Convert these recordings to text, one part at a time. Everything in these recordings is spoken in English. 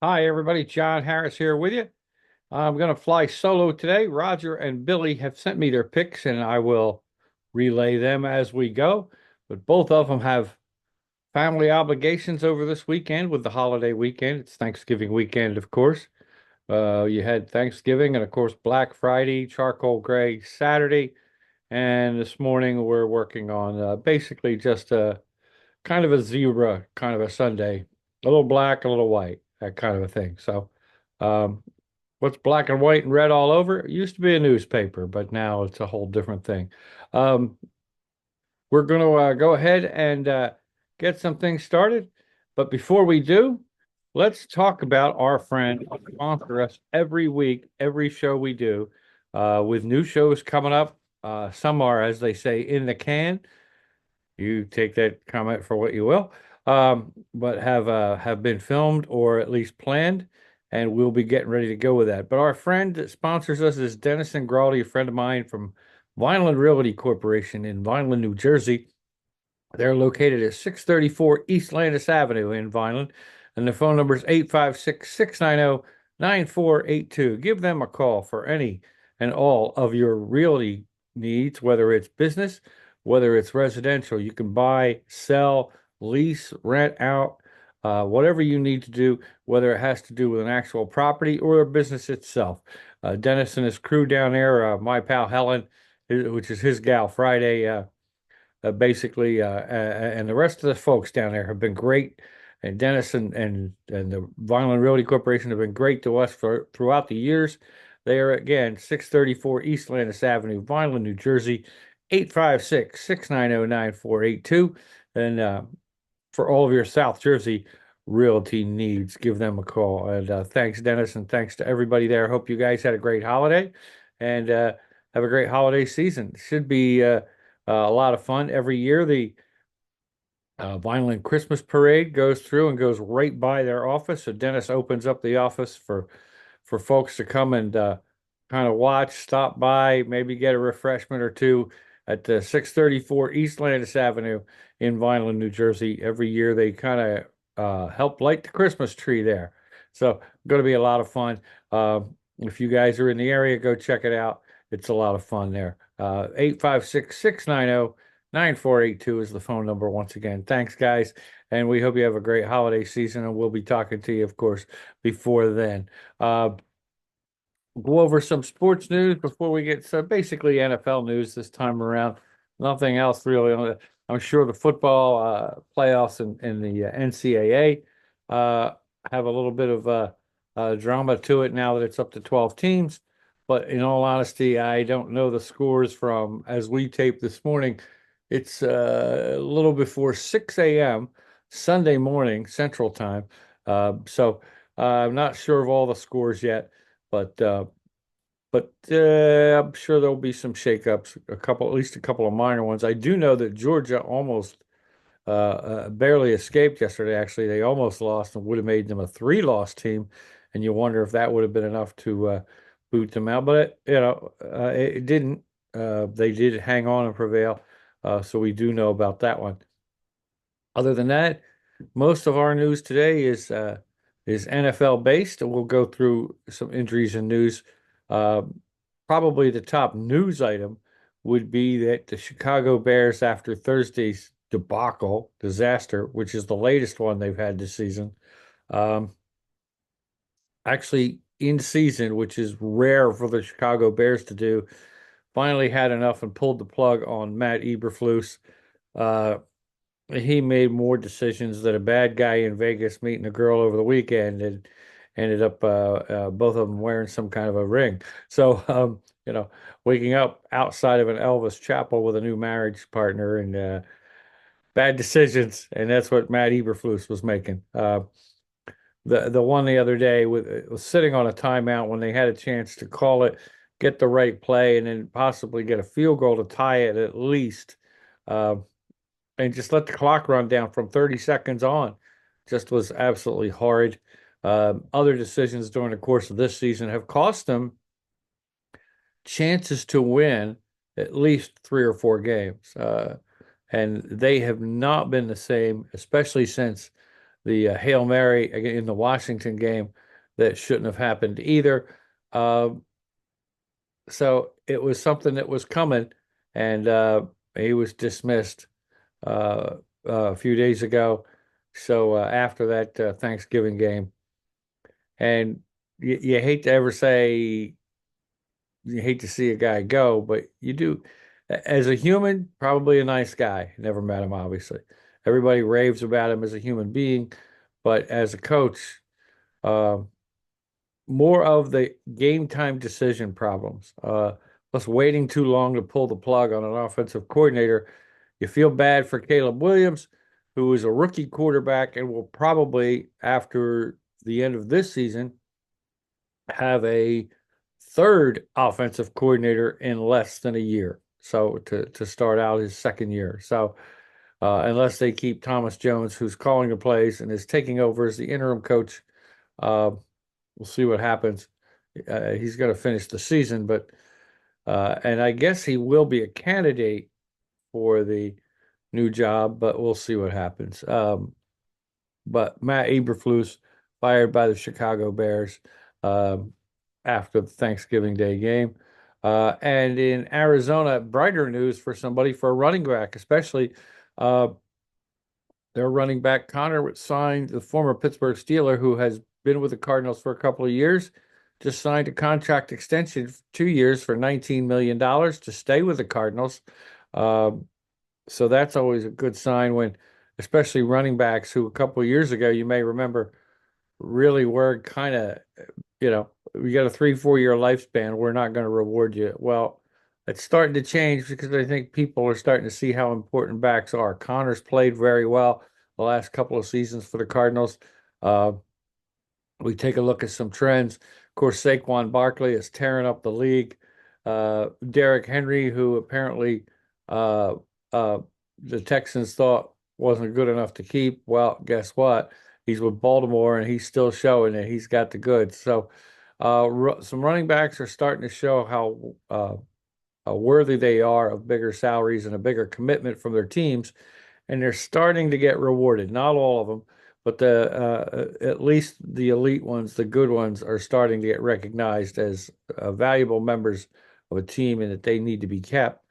Hi, everybody. John Harris here with you. I'm going to fly solo today. Roger and Billy have sent me their picks, and I will relay them as we go. But both of them have family obligations over this weekend with the holiday weekend. It's Thanksgiving weekend, of course. You had Thanksgiving and, of course, Black Friday, Charcoal Gray Saturday. And this morning we're working on basically just a kind of a zebra, kind of a Sunday, a little black, a little white, that kind of a thing. So, um, what's black and white and red all over? It used to be a newspaper, but now it's a whole different thing. Um, we're going to go ahead and get some things started. But before we do, let's talk about our friend who sponsor us every week, every show we do, with new shows coming up. Some are, as they say, in the can. You take that comment for what you will, but have been filmed or at least planned, and we'll be getting ready to go with that. But our friend that sponsors us is Dennis and Graldi, a friend of mine from Vineland Realty Corporation in Vineland, New Jersey. They're located at 634 East Landis Avenue in Vineland, and the phone number is 856-690-9482. Give them a call for any and all of your realty needs, whether it's business, whether it's residential. You can buy, sell, lease, rent out, whatever you need to do, whether it has to do with an actual property or a business itself. Dennis and his crew down there, my pal Helen, which is his gal Friday, basically, and the rest of the folks down there have been great. And Dennis and the Vineland Realty Corporation have been great to us throughout the years. They are again 634 East Landis Avenue, Vineland, New Jersey, 856-690-9482. And for all of your South Jersey realty needs, give them a call. And thanks, Dennis, and thanks to everybody there. Hope you guys had a great holiday and have a great holiday season. Should be a lot of fun. Every year, the Vineland Christmas Parade goes through and goes right by their office. So Dennis opens up the office for folks to come and kind of watch, stop by, maybe get a refreshment or two at the 634 East Landis Avenue in Vineland, New Jersey. Every year they kind of help light the Christmas tree there. So going to be a lot of fun. If you guys are in the area, go check it out. It's a lot of fun there. 856-690-9482 is the phone number once again. Thanks, guys. And we hope you have a great holiday season. And we'll be talking to you, of course, before then. Go over some sports news before we get basically NFL news this time around. Nothing else really. I'm sure the football playoffs and the NCAA have a little bit of drama to it now that it's up to 12 teams. But in all honesty, I don't know the scores from as we tape this morning. It's a little before 6 a.m. Sunday morning Central Time. So I'm not sure of all the scores yet, but I'm sure there'll be some shakeups, at least a couple of minor ones. I do know that Georgia almost barely escaped yesterday. Actually, they almost lost and would have made them a three-loss team, and you wonder if that would have been enough to boot them out. But it didn't. They did hang on and prevail, so we do know about that one. Other than that, most of our news today is NFL based, and we'll go through some injuries and news. Uh, Probably the top news item would be that the Chicago Bears, after Thursday's disaster, which is the latest one they've had this season, um, actually in season, which is rare for the Chicago Bears to do, finally had enough and pulled the plug on Matt Eberflus. Uh, he made more decisions than a bad guy in Vegas meeting a girl over the weekend and ended up both of them wearing some kind of a ring. So, waking up outside of an Elvis chapel with a new marriage partner and bad decisions, and that's what Matt Eberflus was making. The one the other day was sitting on a timeout when they had a chance to call it, get the right play, and then possibly get a field goal to tie it at least. Uh, and just let the clock run down from 30 seconds on. Just was absolutely horrid. Other decisions during the course of this season have cost them chances to win at least 3 or 4 games. And they have not been the same, especially since the Hail Mary in the Washington game that shouldn't have happened either. Um, so it was something that was coming, and he was dismissed uh, a few days ago. So after that Thanksgiving game, and you hate to ever say you hate to see a guy go, but you do. As a human, probably a nice guy. Never met him, obviously. Everybody raves about him as a human being, but as a coach, um, more of the game time decision problems. Plus, waiting too long to pull the plug on an offensive coordinator. You feel bad for Caleb Williams, who is a rookie quarterback and will probably, after the end of this season, have a third offensive coordinator in less than a year. So to start out his second year. So unless they keep Thomas Jones, who's calling the plays and is taking over as the interim coach, uh, we'll see what happens. He's going to finish the season, but and I guess he will be a candidate for the new job, but we'll see what happens. But Matt Eberflus fired by the Chicago Bears um, after the Thanksgiving Day game. And in Arizona, brighter news for somebody for a running back, especially uh, their running back Connor signed the former Pittsburgh Steeler, who has been with the Cardinals for a couple of years, just signed a contract extension for 2 years for $19 million to stay with the Cardinals. Um, so that's always a good sign when, especially running backs who a couple of years ago, you may remember, really were kind of, we got a 3, 4 year lifespan. We're not going to reward you. Well, it's starting to change because I think people are starting to see how important backs are. Connor's played very well the last couple of seasons for the Cardinals. Uh, we take a look at some trends. Of course, Saquon Barkley is tearing up the league. Derrick Henry, who apparently uh, uh, the Texans thought wasn't good enough to keep. Well, guess what? He's with Baltimore and he's still showing it. He's got the goods. So, some running backs are starting to show how worthy they are of bigger salaries and a bigger commitment from their teams, and they're starting to get rewarded. Not all of them, but at least the elite ones, the good ones, are starting to get recognized as valuable members of a team and that they need to be kept.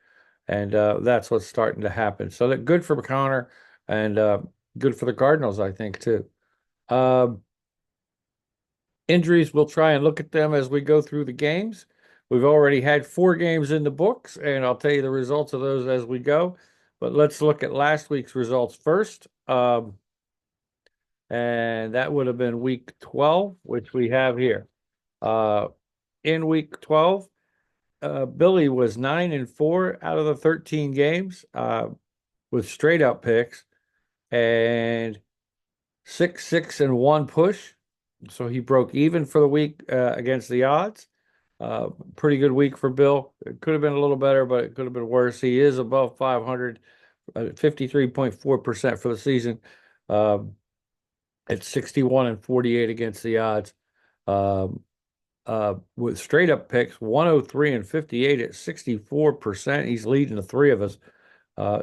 And that's what's starting to happen. So that good for Connor and good for the Cardinals, I think, too. Uh, Injuries, we'll try and look at them as we go through the games. We've already had 4 games in the books, and I'll tell you the results of those as we go. But let's look at last week's results first. And that would have been week 12, which we have here. Uh, in week 12, Billy was 9-4 out of the 13 games with straight up picks and 6-1 push. So he broke even for the week against the odds. Pretty good week for Bill. It could have been a little better, but it could have been worse. He is above 500, 53.4% for the season. At 61-48 against the odds. Um, with straight up picks, 103-58 at 64%. He's leading the three of us.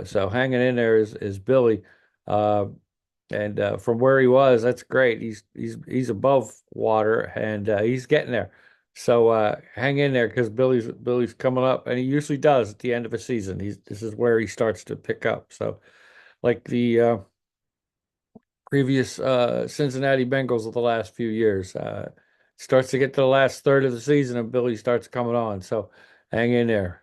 So hanging in there is Billy. And from where he was, that's great. He's above water and he's getting there. So hang in there because Billy's coming up, and he usually does at the end of a season. This is where he starts to pick up. So like the previous Cincinnati Bengals of the last few years. Starts to get to the last third of the season and Billy starts coming on. So hang in there.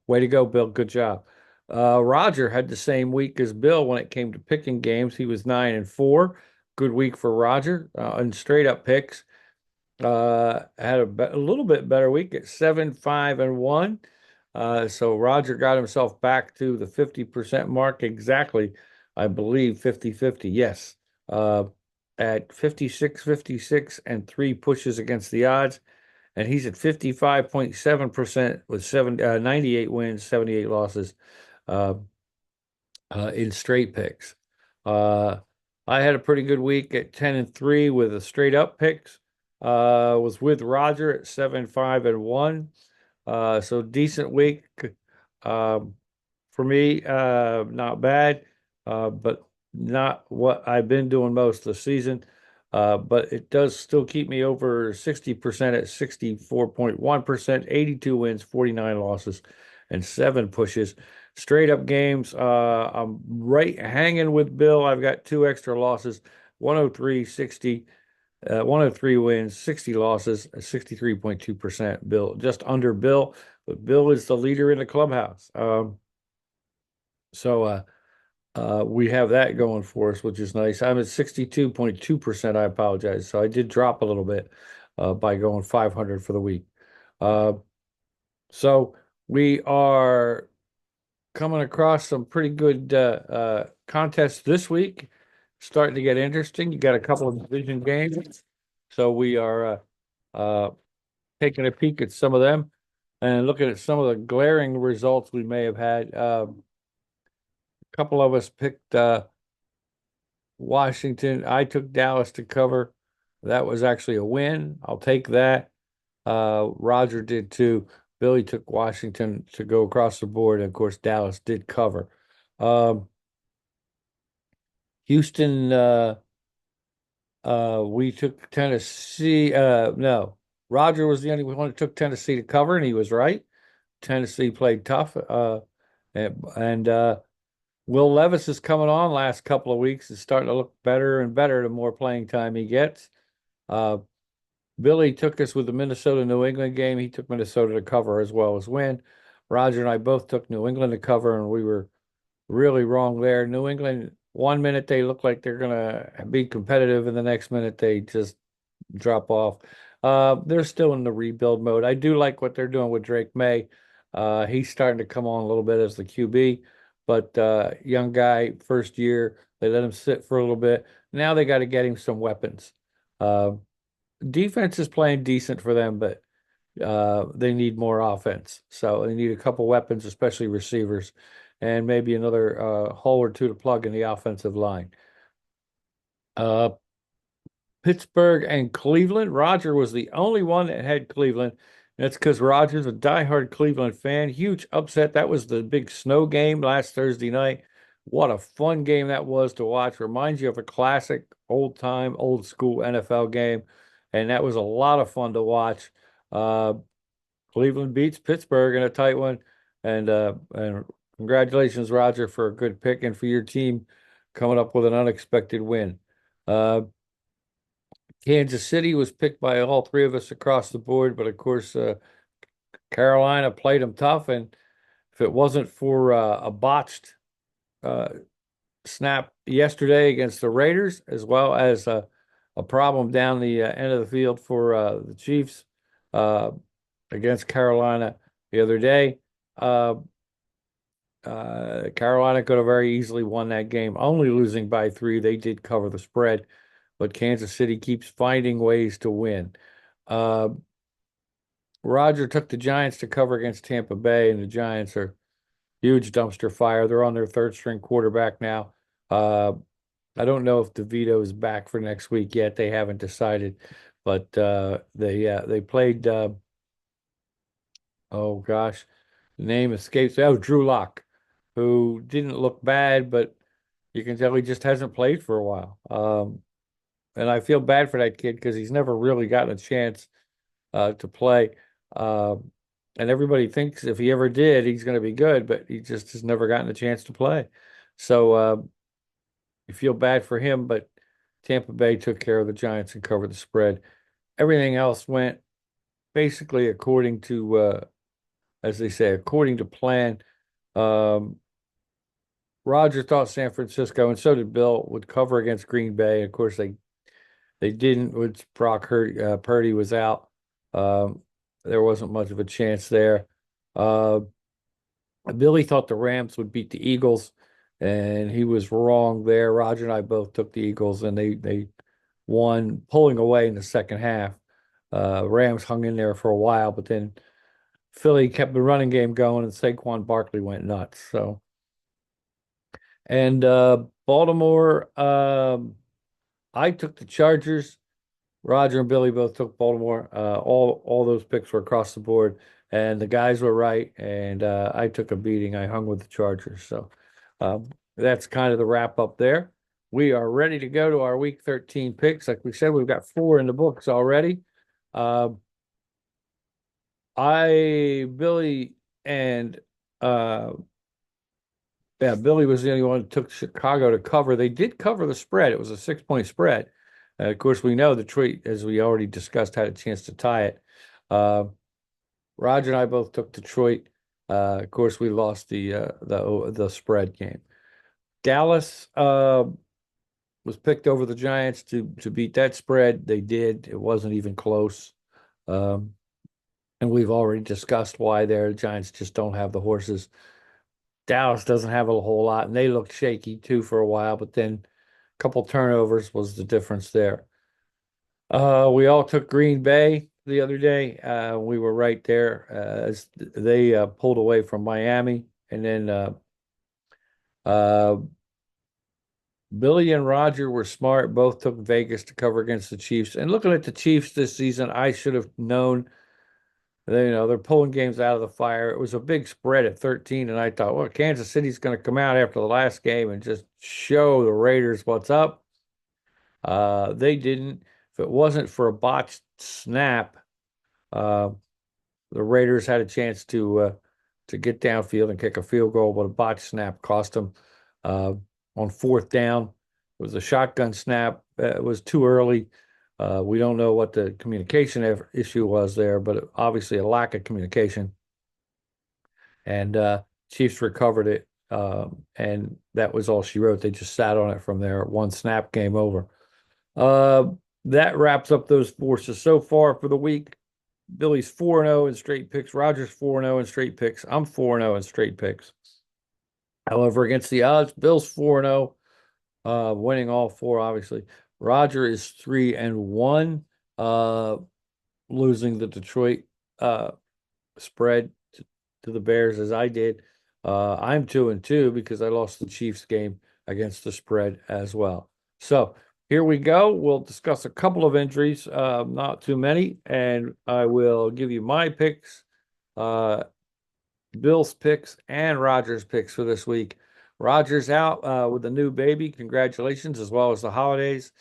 Way to go, Bill. Good job. Roger had the same week as Bill when it came to picking games. He was 9-4. Good week for Roger and straight up picks. Had a little bit better week at 7-5-1. So Roger got himself back to the 50% mark exactly. I believe 50-50. Yes. Uh, at 56-56 and 3 pushes against the odds. And he's at 55.7% with 98 wins, 78 losses uh, in straight picks. Uh, I had a pretty good week at 10-3 with a straight up picks. Was with Roger at 7-5-1. So decent week. For me, not bad. But not what I've been doing most of the season, but it does still keep me over 60% at 64.1%, 82 wins, 49 losses, and 7 pushes. Straight up games, I'm right hanging with Bill. I've got 2 extra losses, 103, 60, 103 wins, 60 losses, 63.2%. Bill, just under Bill, but Bill is the leader in the clubhouse. So, we have that going for us, which is nice. I'm at 62.2%. I apologize. So I did drop a little bit by going 500 for the week. Uh, so we are coming across some pretty good contests this week. Starting to get interesting. You got a couple of division games. So we are uh, taking a peek at some of them and looking at some of the glaring results we may have had. A couple of us picked Washington. I took Dallas to cover. That was actually a win. I'll take that. Roger did too. Billy took Washington to go across the board. Of course, Dallas did cover. Um, Houston, we took Tennessee. No, Roger was the only one who took Tennessee to cover, and he was right. Tennessee played tough. And Will Levis is coming on last couple of weeks. It's starting to look better and better the more playing time he gets. Uh, Billy took us with the Minnesota New England game. He took Minnesota to cover as well as win. Roger and I both took New England to cover, and we were really wrong there. New England, 1 minute they look like they're going to be competitive, and the next minute they just drop off. They're still in the rebuild mode. I do like what they're doing with Drake May. He's starting to come on a little bit as the QB, but young guy, first year, they let him sit for a little bit. Now they got to get him some weapons. Uh, Defense is playing decent for them, but they need more offense. So they need a couple weapons, especially receivers, and maybe another hole or two to plug in the offensive line. Uh, Pittsburgh and Cleveland. Roger was the only one that had Cleveland. That's because Roger's a diehard Cleveland fan. Huge upset. That was the big snow game last Thursday night. What a fun game that was to watch. Reminds you of a classic, old time, old school NFL game. And that was a lot of fun to watch. Uh, Cleveland beats Pittsburgh in a tight one. And congratulations, Roger, for a good pick and for your team coming up with an unexpected win. Uh, Kansas City was picked by all three of us across the board, but of course, Carolina played them tough. And if it wasn't for a botched uh, snap yesterday against the Raiders, as well as a problem down the end of the field for the Chiefs uh, against Carolina the other day, uh, Carolina could have very easily won that game, only losing by 3. They did cover the spread, but Kansas City keeps finding ways to win. Uh, Roger took the Giants to cover against Tampa Bay, and the Giants are huge dumpster fire. They're on their third string quarterback now. Uh, I don't know if DeVito is back for next week yet. They haven't decided, but they played. Oh gosh, the name escapes. Oh, Drew Lock, who didn't look bad, but you can tell he just hasn't played for a while. And I feel bad for that kid because he's never really gotten a chance to play. And everybody thinks if he ever did, he's going to be good, but he just has never gotten a chance to play. So you feel bad for him, but Tampa Bay took care of the Giants and covered the spread. Everything else went basically according to, as they say, according to plan. Um, Roger thought San Francisco, and so did Bill, would cover against Green Bay. Of course, they didn't. With Purdy was out. Um, there wasn't much of a chance there. Uh, Billy thought the Rams would beat the Eagles, and he was wrong there. Roger and I both took the Eagles, and they won, pulling away in the second half. Rams hung in there for a while, but then Philly kept the running game going, and Saquon Barkley went nuts. So, and Baltimore, I took the Chargers. Roger and Billy both took Baltimore. All those picks were across the board, and the guys were right. And I took a beating. I hung with the Chargers. So that's kind of the wrap up there. We are ready to go to our week 13 picks. Like we said, we've got 4 in the books already. Uh, Billy, and uh, yeah, Billy was the only one who took Chicago to cover. They did cover the spread. It was a 6-point spread. Of course, we know Detroit, as we already discussed, had a chance to tie it. Uh, Roger and I both took Detroit. Of course, we lost the spread game. Dallas was picked over the Giants to beat that spread. They did. It wasn't even close. Um, and we've already discussed why there. The Giants just don't have the horses. Dallas doesn't have a whole lot, and they looked shaky too for a while, but then a couple turnovers was the difference there. We all took Green Bay the other day. We were right there as they pulled away from Miami, and then uh, Billy and Roger were smart. Both took Vegas to cover against the Chiefs. And looking at the Chiefs this season, I should have known. They're pulling games out of the fire. It was a big spread at 13, and I thought, well, Kansas City's going to come out after the last game and just show the Raiders what's up. They didn't. If it wasn't for a botched snap, uh, the Raiders had a chance to get downfield and kick a field goal, but a botched snap cost them uh, on 4th down. It was a shotgun snap. It was too early. We don't know what the communication issue was there, but obviously a lack of communication. And Chiefs recovered it, and that was all she wrote. They just sat on it from there. 1 snap, game over. That wraps up those forces so far for the week. Billy's 4-0 in straight picks. Roger's 4-0 in straight picks. I'm 4-0 in straight picks. However, against the odds, Bill's 4-0, winning all 4, obviously. Roger is 3-1, losing the Detroit spread to the Bears as I did. I'm 2-2 because I lost the Chiefs game against the spread as well. So here we go. We'll discuss a couple of injuries, not too many, and I will give you my picks, Bill's picks, and Roger's picks for this week. Roger's out with a new baby. Congratulations, as well as the holidays.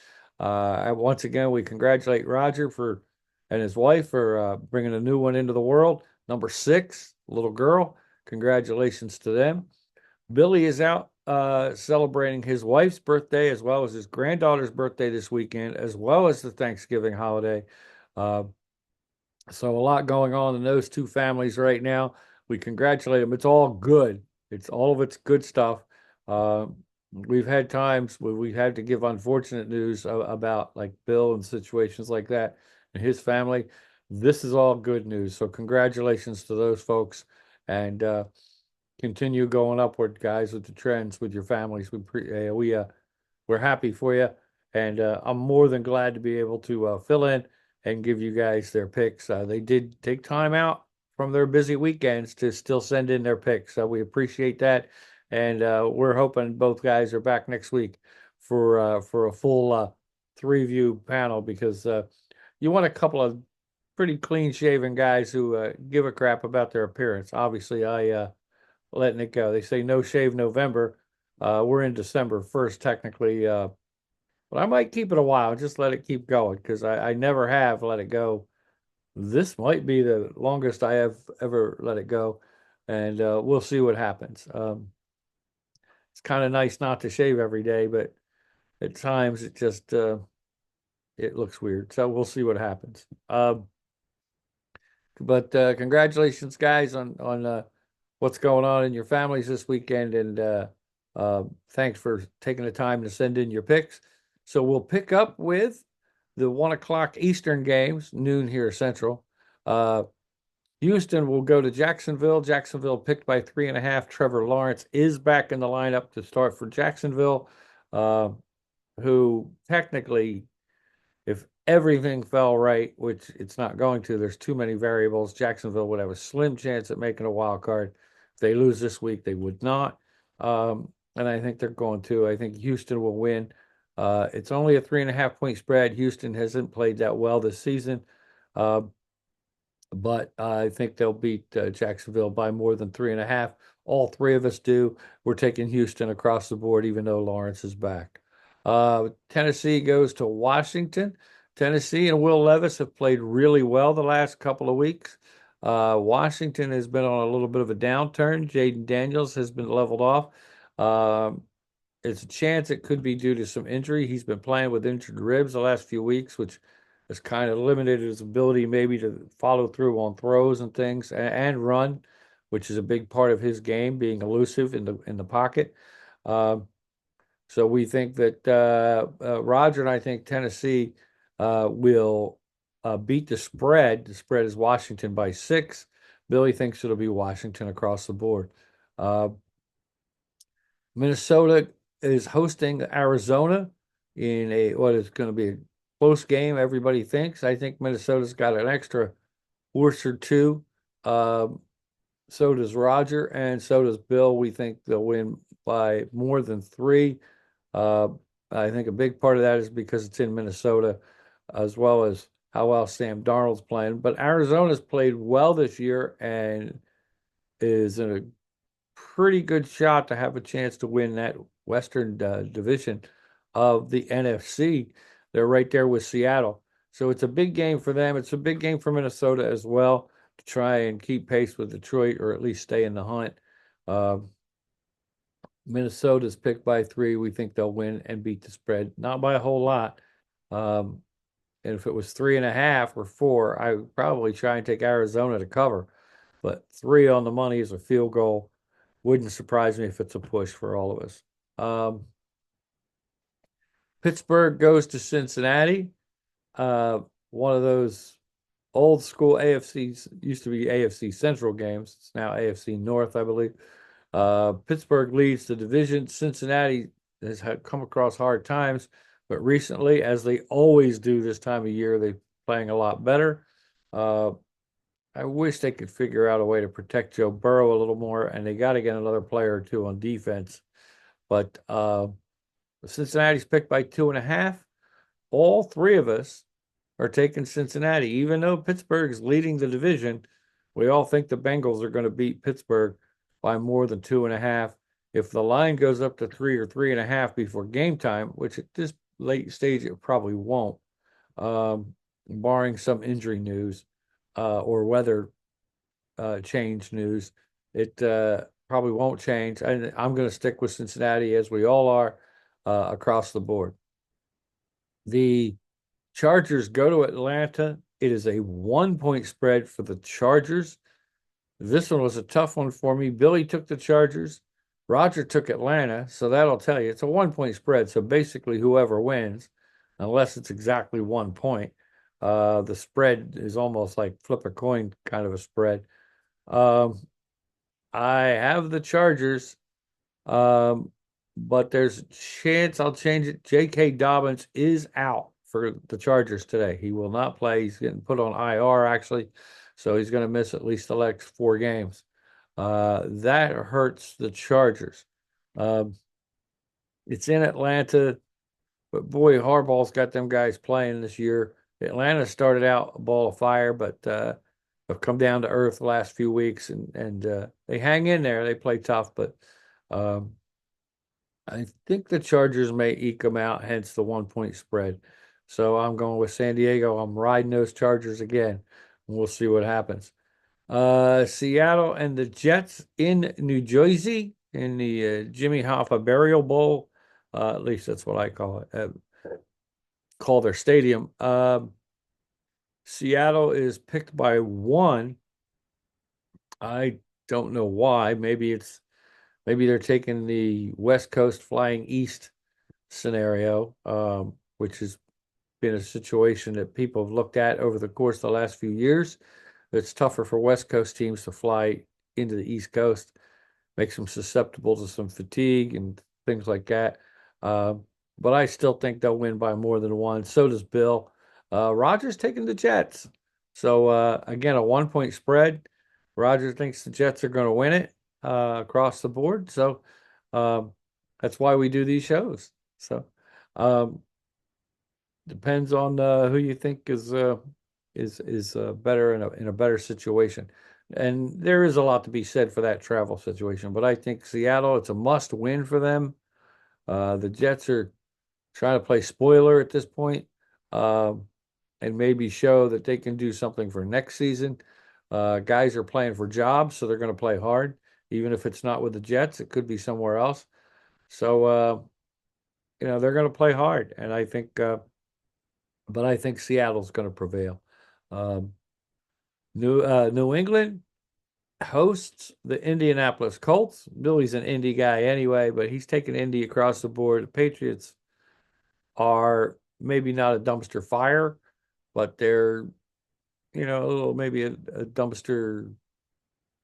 Once again, we congratulate Roger and his wife for bringing a new one into the world. Number 6, little girl. Congratulations to them. Billy is out celebrating his wife's birthday as well as his granddaughter's birthday this weekend, as well as the Thanksgiving holiday. So a lot going on in those 2 families right now. We congratulate them. It's all good. It's good stuff. We've had times where we've had to give unfortunate news about like Bill and situations like that and his family. This is all good news. So congratulations to those folks, and continue going upward, guys, with the trends with your families. We're happy for you, and I'm more than glad to be able to fill in and give you guys their picks. They did take time out from their busy weekends to still send in their picks, so we appreciate that. And we're hoping both guys are back next week for a full 3-view panel, because you want a couple of pretty clean shaven guys who give a crap about their appearance. Obviously, I letting it go. They say no shave November. We're in December 1st technically, but I might keep it a while, just let it keep going, because I never have let it go. This might be the longest I have ever let it go, and we'll see what happens. It's kind of nice not to shave every day, but at times it just it looks weird. So we'll see what happens. But congratulations, guys, on what's going on in your families this weekend, and thanks for taking the time to send in your picks. So we'll pick up with the 1 o'clock Eastern games, noon here Central. Houston will go to Jacksonville. Jacksonville picked by 3.5. Trevor Lawrence is back in the lineup to start for Jacksonville, who technically, if everything fell right, which it's not going to, there's too many variables, Jacksonville would have a slim chance at making a wild card. If they lose this week, they would not. And I think they're going to. I think Houston will win. It's only a 3.5-point spread. Houston hasn't played that well this season. But I think they'll beat Jacksonville by more than 3.5. All 3 of us do. We're taking Houston across the board, even though Lawrence is back. Tennessee goes to Washington. Tennessee and Will Levis have played really well the last couple of weeks. Washington has been on a little bit of a downturn. Jaden Daniels has been leveled off. Um, it's a chance it could be due to some injury. He's been playing with injured ribs the last few weeks, which has kind of limited his ability maybe to follow through on throws and things and run, which is a big part of his game, being elusive in the pocket. Um, so we think that Roger and I think Tennessee will beat the spread. The spread is Washington by 6. Billy thinks it'll be Washington across the board. Uh, Minnesota is hosting Arizona in a what is going to be a close game. Everybody thinks. I think Minnesota's got an extra horse or two. Um, so does Roger, and so does Bill. We think they'll win by more than 3. Uh, I think a big part of that is because it's in Minnesota, as well as how well Sam Darnold's playing. But Arizona's played well this year and is in a pretty good shot to have a chance to win that Western division of the NFC. They're right there with Seattle. So it's a big game for them. It's a big game for Minnesota as well to try and keep pace with Detroit or at least stay in the hunt. Uh, Minnesota's picked by 3. We think they'll win and beat the spread, not by a whole lot. Um, and if it was 3.5 or 4, I would probably try and take Arizona to cover. But 3 on the money is a field goal. Wouldn't surprise me if it's a push for all of us. Pittsburgh goes to Cincinnati. Uh, One of those old school AFCs, used to be AFC Central games. It's now AFC North, I believe. Pittsburgh leads the division. Cincinnati has come across hard times, but recently, as they always do this time of year, they're playing a lot better. Uh, I wish they could figure out a way to protect Joe Burrow a little more, and they got to get another player or two on defense. But Cincinnati's picked by 2.5. All 3 of us are taking Cincinnati, even though Pittsburgh's leading the division. We all think the Bengals are going to beat Pittsburgh by more than 2.5. If the line goes up to 3 or 3.5 before game time, which at this late stage it probably won't, barring some injury news or weather change news, it probably won't change. And I'm going to stick with Cincinnati as we all are across the board. The Chargers go to Atlanta. It is a 1-point spread for the Chargers. This one was a tough one for me. Billy took the Chargers. Roger took Atlanta. So that'll tell you it's a 1-point spread. So basically, whoever wins, unless it's exactly 1 point, the spread is almost like flip a coin kind of a spread. Um, I have the Chargers, um, but there's a chance I'll change it. J.K. Dobbins is out for the Chargers today. He will not play. He's getting put on IR, actually, so he's going to miss at least the next 4 games. That hurts the Chargers. Um, it's in Atlanta, but boy, Harbaugh's got them guys playing this year. Atlanta started out a ball of fire, but have come down to earth the last few weeks, and they hang in there. They play tough, but um, I think the Chargers may eke them out, hence the 1-point spread. So I'm going with San Diego. I'm riding those Chargers again, and we'll see what happens. Seattle and the Jets in New Jersey in the Jimmy Hoffa Burial Bowl. At least that's what I call it. Call their stadium. Seattle is picked by 1. I don't know why. Maybe they're taking the West Coast flying east scenario, which has been a situation that people have looked at over the course of the last few years. It's tougher for West Coast teams to fly into the East Coast, makes them susceptible to some fatigue and things like that. But I still think they'll win by more than 1. So does Bill. Rogers taking the Jets. So again, a 1-point spread. Rogers thinks the Jets are going to win it across the board. So that's why we do these shows. So depends on who you think is better in a better situation. And there is a lot to be said for that travel situation. But I think Seattle, it's a must win for them. The Jets are trying to play spoiler at this point, um, and maybe show that they can do something for next season. Guys are playing for jobs, so they're going to play hard, even if it's not with the Jets. It could be somewhere else. So they're going to play hard, and but I think Seattle's going to prevail. Um, New England hosts the Indianapolis Colts. Billy's an Indy guy anyway, but he's taking Indy across the board. The Patriots are maybe not a dumpster fire, but they're, a little maybe a dumpster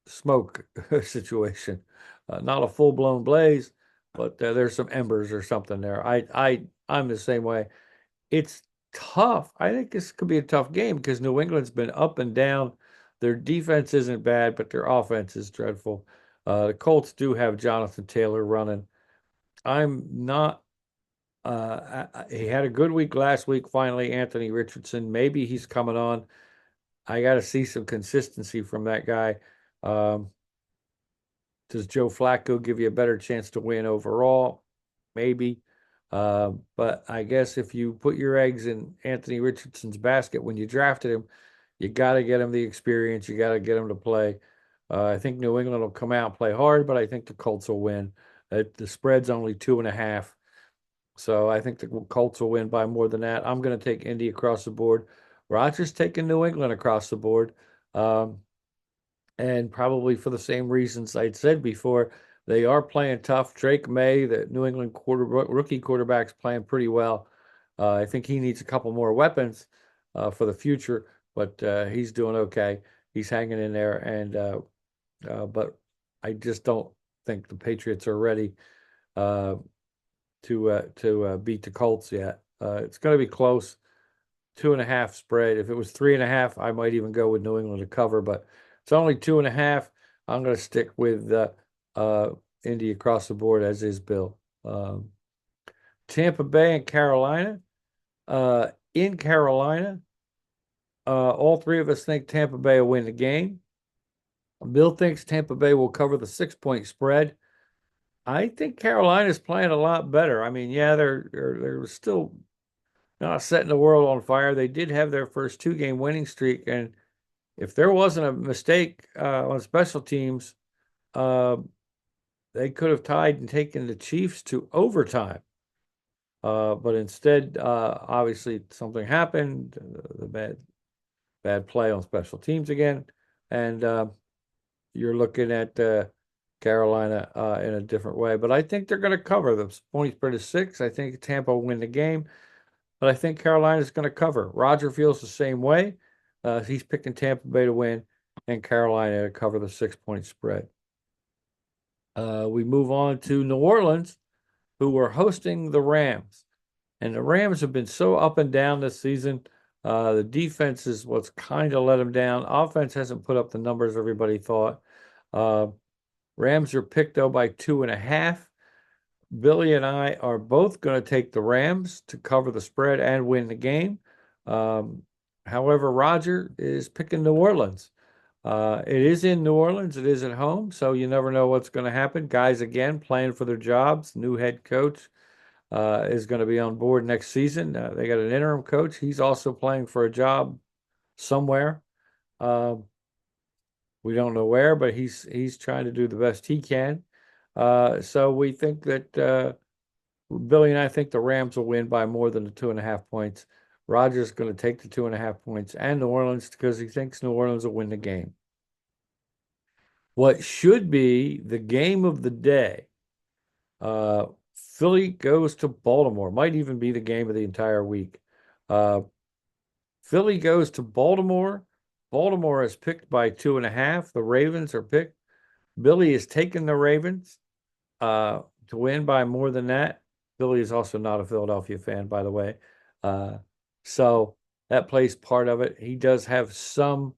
smoke situation. Not a full-blown blaze, but there's some embers or something there. I'm the same way. It's tough. I think this could be a tough game because New England's been up and down. Their defense isn't bad, but their offense is dreadful. The Colts do have Jonathan Taylor running. I'm not. He had a good week last week. Finally, Anthony Richardson. Maybe he's coming on. I got to see some consistency from that guy. Um, does Joe Flacco give you a better chance to win overall? Maybe. But I guess if you put your eggs in Anthony Richardson's basket when you drafted him, you got to get him the experience. You got to get him to play. I think New England will come out and play hard, but I think the Colts will win. The spread's only 2.5. So I think the Colts will win by more than that. I'm going to take Indy across the board. Rogers taking New England across the board. Um, and probably for the same reasons I'd said before, they are playing tough. Drake May, the New England rookie quarterback's playing pretty well. I think he needs a couple more weapons for the future, but he's doing okay. He's hanging in there, and but I just don't think the Patriots are ready uh, to beat the Colts yet. It's going to be close. 2.5 spread. If it was 3.5, I might even go with New England to cover, but it's only 2.5. I'm going to stick with uh, Indy across the board, as is Bill. Tampa Bay and Carolina. In Carolina, all three of us think Tampa Bay will win the game. Bill thinks Tampa Bay will cover the 6-point spread. I think Carolina's playing a lot better. I mean, yeah, they're still not setting the world on fire. They did have their first 2-game winning streak, and if there wasn't a mistake on special teams, uh, they could have tied and taken the Chiefs to overtime. But instead, obviously, something happened. The bad play on special teams again, and you're looking at Carolina in a different way. But I think they're going to cover. The point spread is 6. I think Tampa will win the game, but I think Carolina's going to cover. Roger feels the same way. He's picking Tampa Bay to win and Carolina to cover the 6-point spread. We move on to New Orleans, who are hosting the Rams. And the Rams have been so up and down this season. The defense is what's kind of let them down. Offense hasn't put up the numbers everybody thought. Rams are picked, though, by 2.5. Billy and I are both going to take the Rams to cover the spread and win the game. However, Roger is picking New Orleans. It is in New Orleans. It is at home, so you never know what's going to happen. Guys, again, playing for their jobs. New head coach is going to be on board next season. They got an interim coach. He's also playing for a job somewhere. We don't know where, but he's trying to do the best he can. So we think that Billy and I think the Rams will win by more than the 2.5 points. Roger's going to take the 2.5 points and New Orleans because he thinks New Orleans will win the game. What should be the game of the day, Philly goes to Baltimore. Might even be the game of the entire week. Philly goes to Baltimore. Baltimore is picked by 2.5. The Ravens are picked. Billy is taking the Ravens to win by more than that. Billy is also not a Philadelphia fan, by the way. So that plays part of it. He does have some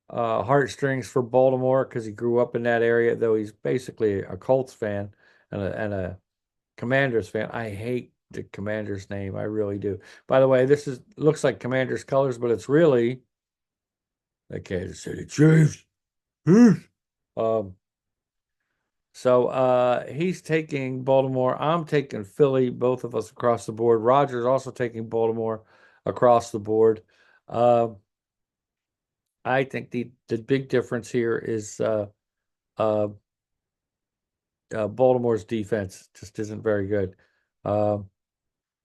heartstrings for Baltimore because he grew up in that area, though he's basically a Colts fan and a Commanders fan. I hate the Commanders name. I really do. By the way, this looks like Commanders colors, but it's really the Kansas City Chiefs. Um, So he's taking Baltimore. I'm taking Philly, both of us across the board. Roger's also taking Baltimore across the board. Uh, I think the big difference here is uh, Baltimore's defense just isn't very good. Um,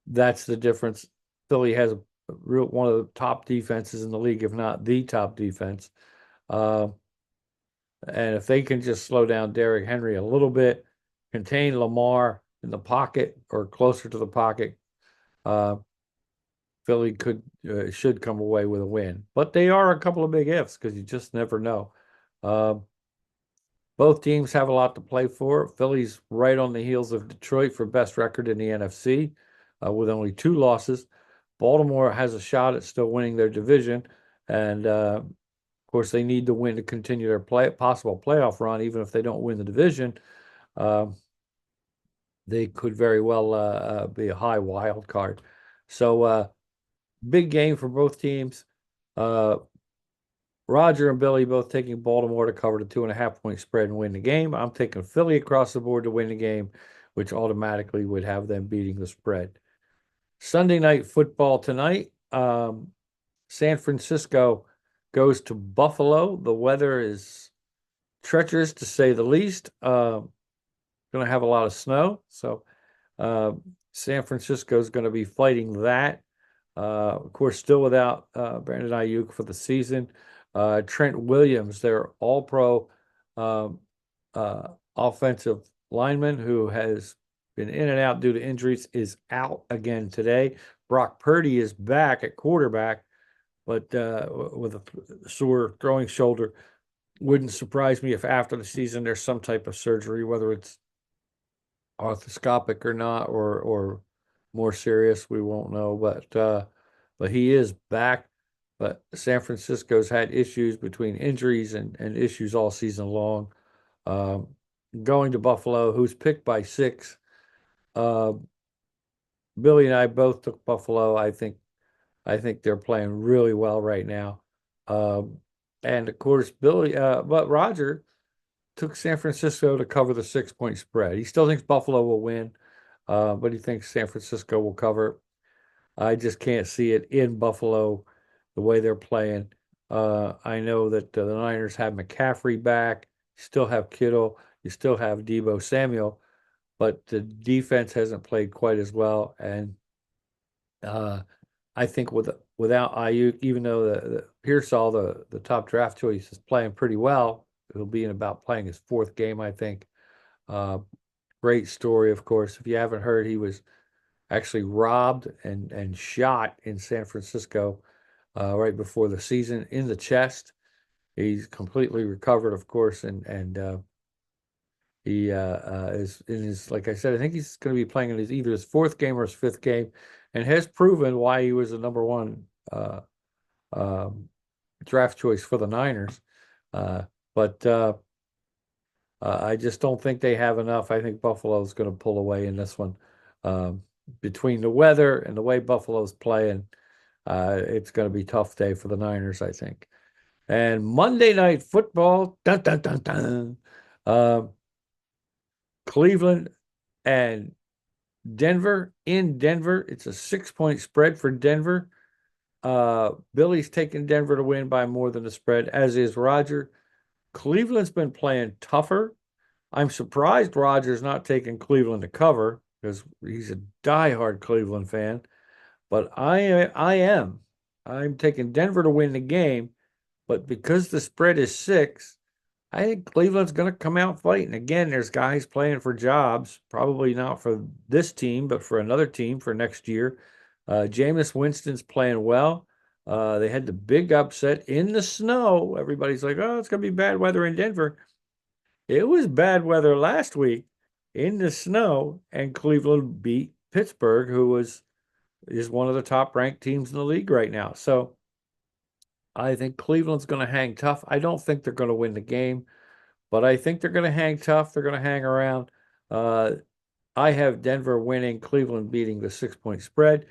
that's the difference. Philly has one of the top defenses in the league, if not the top defense. Uh, and if they can just slow down Derrick Henry a little bit, contain Lamar in the pocket or closer to the pocket, uh, Philly should come away with a win. But they are a couple of big ifs because you just never know. Uh, both teams have a lot to play for. Philly's right on the heels of Detroit for best record in the NFC, with only 2 losses. Baltimore has a shot at still winning their division, and of course they need to win to continue their possible playoff run. Even if they don't win the division, uh, they could very well be a high wild card. So big game for both teams. Uh, Roger and Billy both taking Baltimore to cover the 2.5 point spread and win the game. I'm taking Philly across the board to win the game, which automatically would have them beating the spread. Sunday night football tonight. San Francisco goes to Buffalo. The weather is treacherous to say the least. Going to have a lot of snow, so uh, San Francisco is going to be fighting that. Of course, still without Brandon Ayuk for the season. Trent Williams, their all-pro um, offensive lineman who has been in and out due to injuries, is out again today. Brock Purdy is back at quarterback, but with a sore throwing shoulder. Wouldn't surprise me if after the season there's some type of surgery, whether it's arthroscopic or not, or more serious, we won't know. But he is back. But San Francisco's had issues between injuries and issues all season long. Um, Going to Buffalo, who's picked by 6. Uh, Billy and I both took Buffalo. I think they're playing really well right now. Um, and of course, but Roger took San Francisco to cover the 6 point spread. He still thinks Buffalo will win, but he thinks San Francisco will cover. I just can't see it in Buffalo the way they're playing. I know that the Niners have McCaffrey back, you still have Kittle, you still have Deebo Samuel, but the defense hasn't played quite as well. And uh, I think without Ayuk, even though the Pearsall, the top draft choice, is playing pretty well, he'll be in about playing his 4th game, I think. Uh, Great story, of course. If you haven't heard, he was actually robbed and shot in San Francisco right before the season in the chest. He's completely recovered, of course, and he is in his, like I said, I think he's going to be playing in either his 4th game or his 5th game, and has proven why he was the number 1 um, draft choice for the Niners. But I just don't think they have enough. I think Buffalo's going to pull away in this one. Um, Between the weather and the way Buffalo's playing, it's going to be a tough day for the Niners, I think. And Monday Night Football, dun, dun, dun, dun. Um, Cleveland and Denver in Denver. It's a 6 point spread for Denver. Billy's taking Denver to win by more than the spread, as is Roger. Cleveland's been playing tougher. I'm surprised Roger's not taking Cleveland to cover because he's a diehard Cleveland fan. But I am. I'm taking Denver to win the game. But because the spread is 6, I think Cleveland's going to come out fighting. Again, there's guys playing for jobs, probably not for this team, but for another team for next year. Jameis Winston's playing well. They had the big upset in the snow. Everybody's like, oh, it's going to be bad weather in Denver. It was bad weather last week in the snow, and Cleveland beat Pittsburgh, who is one of the top ranked teams in the league right now. So I think Cleveland's going to hang tough. I don't think they're going to win the game, but I think they're going to hang tough. They're going to hang around. Uh, I have Denver winning, Cleveland beating the 6 point spread.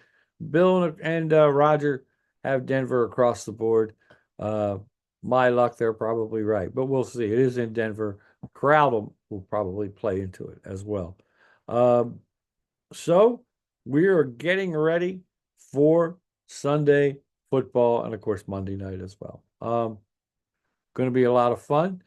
Bill and Roger have Denver across the board. My luck, they're probably right, but we'll see. It is in Denver. crowd will probably play into it as well. Um, so we are getting ready for Sunday football and, of course, Monday night as well. Going to be a lot of fun.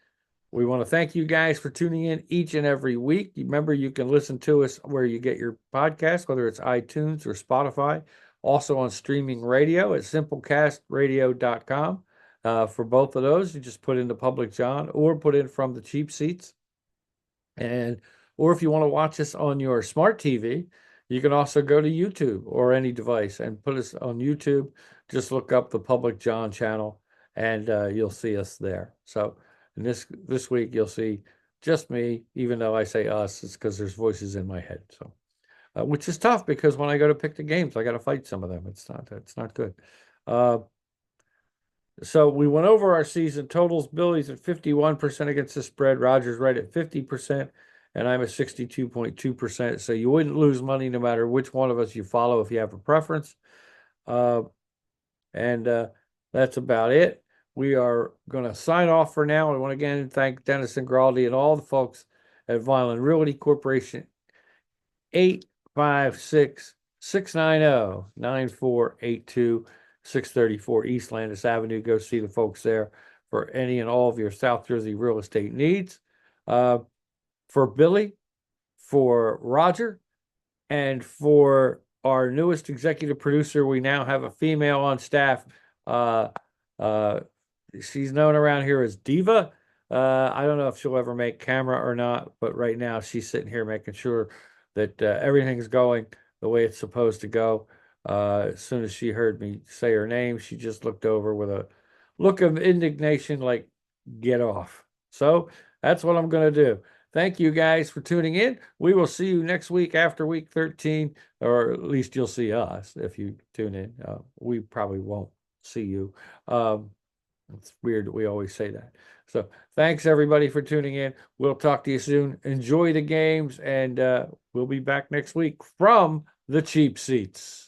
We want to thank you guys for tuning in each and every week. Remember, you can listen to us where you get your podcast, whether it's iTunes or Spotify. Also on streaming radio at simulcastradio.com. For both of those, you just put in the Public John or put in from the cheap seats. And or if you want to watch us on your smart TV, you can also go to YouTube or any device and put us on YouTube. Just look up the Public John channel and you'll see us there. So and this week you'll see just me, even though I say us, it's because there's voices in my head. So which is tough because when I go to pick the games, I got to fight some of them. It's not good. So we went over our season totals. Billy's at 51% against the spread. Roger's right at 50%, and I'm at 62.2%. So you wouldn't lose money no matter which one of us you follow if you have a preference. And that's about it. We are going to sign off for now. I want to again thank Dennis and Graldi and all the folks at Violin Realty Corporation. 856-690-9482. 634 East Landis Avenue. Go see the folks there for any and all of your South Jersey real estate needs. For Billy, for Roger, and for our newest executive producer, we now have a female on staff. She's known around here as Diva. I don't know if she'll ever make camera or not, but right now she's sitting here making sure that everything's going the way it's supposed to go. As soon as she heard me say her name, she just looked over with a look of indignation like, get off. So that's what I'm going to do. Thank you guys for tuning in. We will see you next week after week 13, or at least you'll see us if you tune in. We probably won't see you. It's weird that we always say that. So thanks everybody for tuning in. We'll talk to you soon. Enjoy the games, and we'll be back next week from the cheap seats.